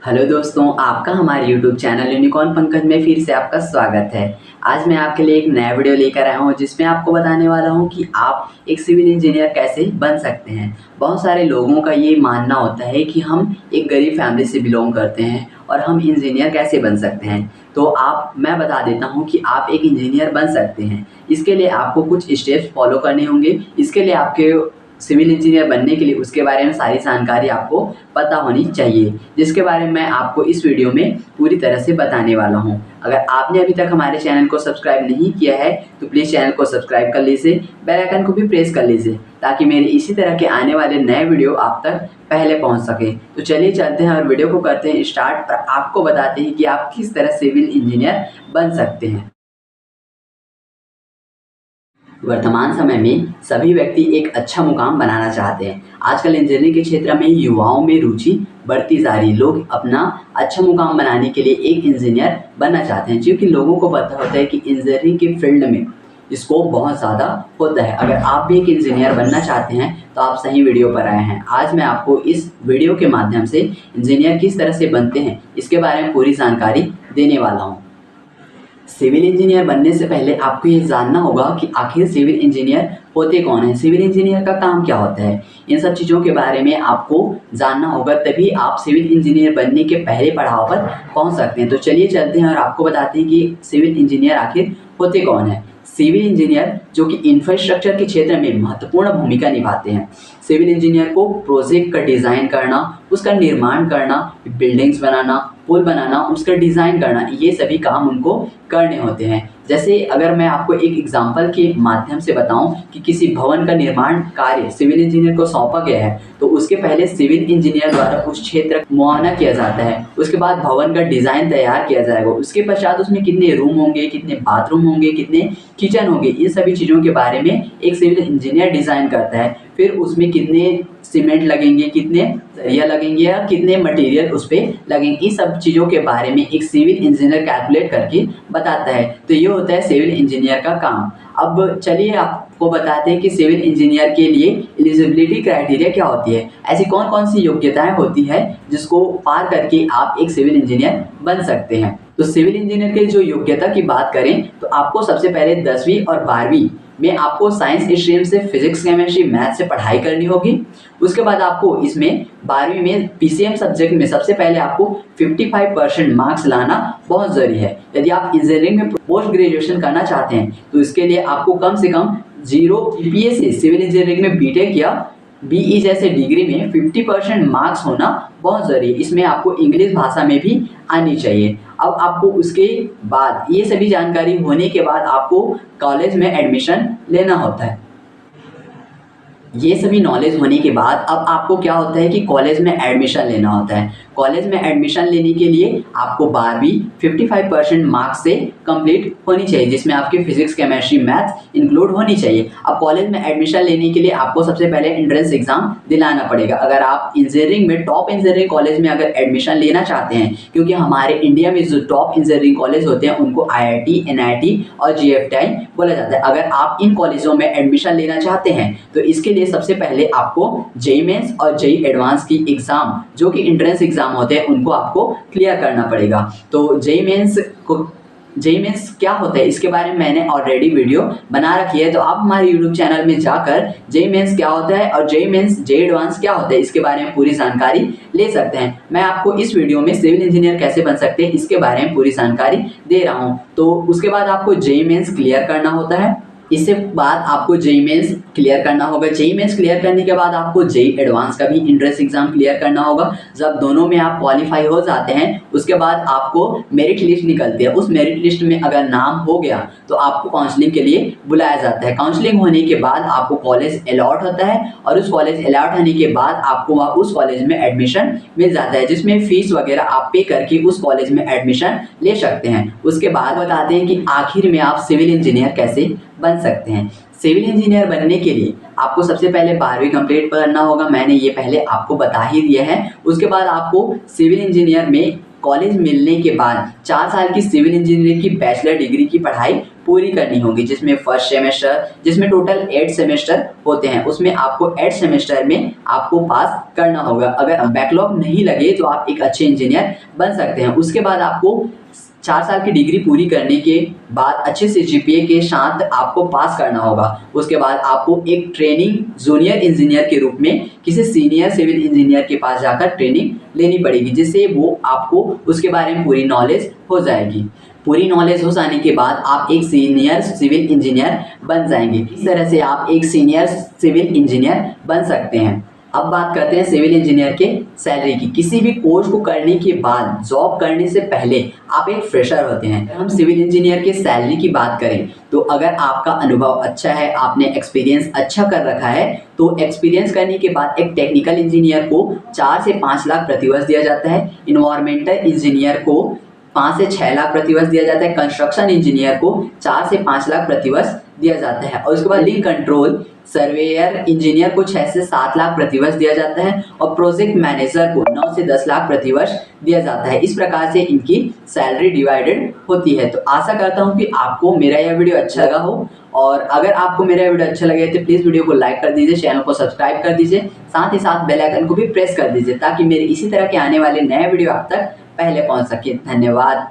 Hello दोस्तों, आपका हमारे YouTube चैनल यूनिकॉर्न पंकज में फिर से आपका स्वागत है। आज मैं आपके लिए एक नया वीडियो लेकर आया हूँ जिसमें आपको बताने वाला हूँ कि आप एक सिविल इंजीनियर कैसे बन सकते हैं। बहुत सारे लोगों का ये मानना होता है कि हम एक गरीब फैमिली से बिलोंग करते हैं और हम इंजीनियर कैसे बन सकते हैं। तो मैं बता देता हूँ कि आप एक इंजीनियर बन सकते हैं। इसके लिए आपको कुछ स्टेप्स फॉलो करने होंगे। इसके लिए आपके सिविल इंजीनियर बनने के लिए उसके बारे में सारी जानकारी आपको पता होनी चाहिए, जिसके बारे में मैं आपको इस वीडियो में पूरी तरह से बताने वाला हूं। अगर आपने अभी तक हमारे चैनल को सब्सक्राइब नहीं किया है तो प्लीज़ चैनल को सब्सक्राइब कर लीजिए, बेल आइकन को भी प्रेस कर लीजिए ताकि मेरे इसी तरह के आने वाले नए वीडियो आप तक पहले पहुंच सके। तो चलिए चलते हैं और वीडियो को करते हैं स्टार्ट और आपको बताते हैं कि आप किस तरह सिविल इंजीनियर बन सकते हैं। वर्तमान समय में सभी व्यक्ति एक अच्छा मुकाम बनाना चाहते हैं। आजकल इंजीनियरिंग के क्षेत्र में युवाओं में रुचि बढ़ती जा रही। लोग अपना अच्छा मुकाम बनाने के लिए एक इंजीनियर बनना चाहते हैं, क्योंकि लोगों को पता होता है कि इंजीनियरिंग के फील्ड में स्कोप बहुत ज़्यादा होता है। अगर आप भी एक इंजीनियर बनना चाहते हैं तो आप सही वीडियो पर आए हैं। आज मैं आपको इस वीडियो के माध्यम से इंजीनियर किस तरह से बनते हैं इसके बारे में पूरी जानकारी देने वाला हूँ। सिविल इंजीनियर बनने से पहले आपको ये जानना होगा कि आखिर सिविल इंजीनियर होते कौन है, सिविल इंजीनियर का काम क्या होता है। इन सब चीज़ों के बारे में आपको जानना होगा, तभी आप सिविल इंजीनियर बनने के पहले पड़ाव पर पहुंच सकते हैं। तो चलिए चलते हैं और आपको बताते हैं कि सिविल इंजीनियर आखिर होते कौन है। सिविल इंजीनियर जो कि इंफ्रास्ट्रक्चर के क्षेत्र में महत्वपूर्ण भूमिका निभाते हैं। सिविल इंजीनियर को प्रोजेक्ट का डिज़ाइन करना, उसका निर्माण करना, बिल्डिंग्स बनाना, पुल बनाना, उसका डिज़ाइन करना, ये सभी काम उनको करने होते हैं। जैसे अगर मैं आपको एक एग्जांपल के माध्यम से बताऊं कि किसी भवन का निर्माण कार्य सिविल इंजीनियर को सौंपा गया है तो उसके पहले सिविल इंजीनियर द्वारा उस क्षेत्र का मुआयना किया जाता है। उसके बाद भवन का डिज़ाइन तैयार किया जाएगा। उसके पश्चात उसमें कितने रूम होंगे, कितने बाथरूम होंगे, कितने किचन होंगे, इन सभी चीज़ों के बारे में एक सिविल इंजीनियर डिज़ाइन करता है। फिर उसमें कितने सीमेंट लगेंगे, कितने सरिया लगेंगे या कितने मटेरियल उस पर लगेंगे, इस सब चीज़ों के बारे में एक सिविल इंजीनियर कैलकुलेट करके बताता है। तो ये होता है सिविल इंजीनियर का काम। अब चलिए आपको बताते हैं कि सिविल इंजीनियर के लिए एलिजिबिलिटी क्राइटेरिया क्या होती है। ऐसी कौन कौन सी योग्यताएं होती है जिसको पार करके आप एक सिविल इंजीनियर बन सकते हैं। तो सिविल इंजीनियर के जो योग्यता की बात करें तो आपको सबसे पहले 10वीं और 12वीं में आपको साइंस स्ट्रीम से फिजिक्स, केमिस्ट्री, मैथ से पढ़ाई करनी होगी। उसके बाद आपको इसमें 12वीं में पीसीएम सब्जेक्ट में सबसे पहले आपको 55% मार्क्स लाना बहुत ज़रूरी है। यदि आप इंजीनियरिंग में पोस्ट ग्रेजुएशन करना चाहते हैं तो इसके लिए आपको कम से कम 0 GPA से सिविल इंजीनियरिंग में बीटेक या बीई जैसे डिग्री में 50% मार्क्स होना बहुत ज़रूरी है। इसमें आपको इंग्लिश भाषा में भी आनी चाहिए। अब आपको उसके बाद ये सभी जानकारी होने के बाद आपको कॉलेज में एडमिशन लेना होता है। ये सभी नॉलेज होने के बाद अब आपको क्या होता है कि कॉलेज में एडमिशन लेना होता है। कॉलेज में एडमिशन लेने के लिए आपको 12वीं 55% मार्क्स से कंप्लीट होनी चाहिए, जिसमें आपकी फिजिक्स, केमिस्ट्री, मैथ इंक्लूड होनी चाहिए। अब कॉलेज में एडमिशन लेने के लिए आपको सबसे पहले एंट्रेंस एग्जाम दिलाना पड़ेगा। अगर आप इंजीनियरिंग में टॉप इंजीनियरिंग कॉलेज में अगर एडमिशन लेना चाहते हैं, क्योंकि हमारे इंडिया में जो टॉप इंजीनियरिंग कॉलेज होते हैं उनको IIT, NIT और GFTI बोला जाता है। अगर आप इन कॉलेजों में एडमिशन लेना चाहते हैं तो इसके लिए सबसे पहले आपको जेईई मेंस और जेईई एडवांस की एग्जाम जो कि एंट्रेंस एग्जाम होते हैं उनको आपको क्लियर करना पड़ेगा। तो जेईई मेंस क्या होता है इसके बारे में मैंने ऑलरेडी वीडियो बना रखी है, तो आप हमारे यूट्यूब चैनल में जाकर जेईई मेंस क्या होता है और जेईई मेंस जेईई एडवांस क्या होता है इसके बारे में पूरी जानकारी ले सकते हैं। मैं आपको इस वीडियो में सिविल इंजीनियर कैसे बन सकते हैं इसके बारे में पूरी जानकारी दे रहा हूँ। तो उसके बाद आपको जेईई मेंस क्लियर करना होता है। इसके बाद आपको जेईई मेंस क्लियर करना होगा। जेईई मेंस क्लियर करने के बाद आपको जेईई एडवांस का भी एंट्रेंस एग्जाम क्लियर करना होगा। जब दोनों में आप क्वालिफाई हो जाते हैं उसके बाद आपको मेरिट लिस्ट निकलती है। उस मेरिट लिस्ट में अगर नाम हो गया तो आपको काउंसलिंग के लिए बुलाया जाता है। काउंसलिंग होने के बाद आपको कॉलेज अलॉट होता है और उस कॉलेज अलॉट होने के बाद आपको उस कॉलेज में एडमिशन मिल जाता है, जिसमें फीस वगैरह आप पे करके उस कॉलेज में एडमिशन ले सकते हैं। उसके बाद बताते हैं कि आखिर में आप सिविल इंजीनियर कैसे बन सकते हैं। सिविल इंजीनियर बनने के लिए आपको सबसे पहले 12वीं कंप्लीट करना होगा। मैंने ये पहले आपको बता ही दिया है। उसके बाद आपको सिविल इंजीनियर में कॉलेज मिलने के बाद 4 साल की सिविल इंजीनियरिंग की बैचलर डिग्री की पढ़ाई पूरी करनी होगी, जिसमें फर्स्ट सेमेस्टर, जिसमें टोटल 8 सेमेस्टर होते हैं, उसमें आपको 8 सेमेस्टर में आपको पास करना होगा। अगर बैकलॉग नहीं लगे तो आप एक अच्छे इंजीनियर बन सकते हैं। उसके बाद आपको 4 साल की डिग्री पूरी करने के बाद अच्छे से जीपीए के साथ आपको पास करना होगा। उसके बाद आपको एक ट्रेनिंग जूनियर इंजीनियर के रूप में किसी सीनियर सिविल इंजीनियर के पास जाकर ट्रेनिंग लेनी पड़ेगी, जिससे वो आपको उसके बारे में पूरी नॉलेज हो जाएगी। पूरी नॉलेज हो जाने के बाद आप एक सीनियर सिविल इंजीनियर बन जाएंगे। इस तरह से आप एक सीनियर सिविल इंजीनियर बन सकते हैं। अब बात करते हैं सिविल इंजीनियर के सैलरी की। किसी भी कोर्स को करने के बाद जॉब करने से पहले आप एक फ्रेशर होते हैं। हम सिविल इंजीनियर के सैलरी की बात करें तो अगर आपका अनुभव अच्छा है, आपने एक्सपीरियंस अच्छा कर रखा है, तो एक्सपीरियंस करने के बाद एक टेक्निकल इंजीनियर को 4 से 5 लाख प्रतिवर्ष दिया जाता है। इन्वायरमेंटल इंजीनियर को 5 से 6 लाख प्रतिवर्ष दिया जाता है। कंस्ट्रक्शन इंजीनियर को 4 से 5 लाख प्रतिवर्ष दिया जाता है। और उसके बाद लिंक कंट्रोल सर्वेयर इंजीनियर को 6 से 7 लाख प्रतिवर्ष दिया जाता है और प्रोजेक्ट मैनेजर को 9 से 10 लाख प्रतिवर्ष दिया जाता है। इस प्रकार से इनकी सैलरी डिवाइडेड होती है। तो आशा करता हूँ कि आपको मेरा यह वीडियो अच्छा लगा हो, और अगर आपको मेरा वीडियो अच्छा लगे तो प्लीज़ वीडियो को लाइक कर दीजिए, चैनल को सब्सक्राइब कर दीजिए, साथ ही साथ बेल आइकन को भी प्रेस कर दीजिए ताकि मेरे इसी तरह के आने वाले नए वीडियो आप तक पहले पहुँच सके। धन्यवाद।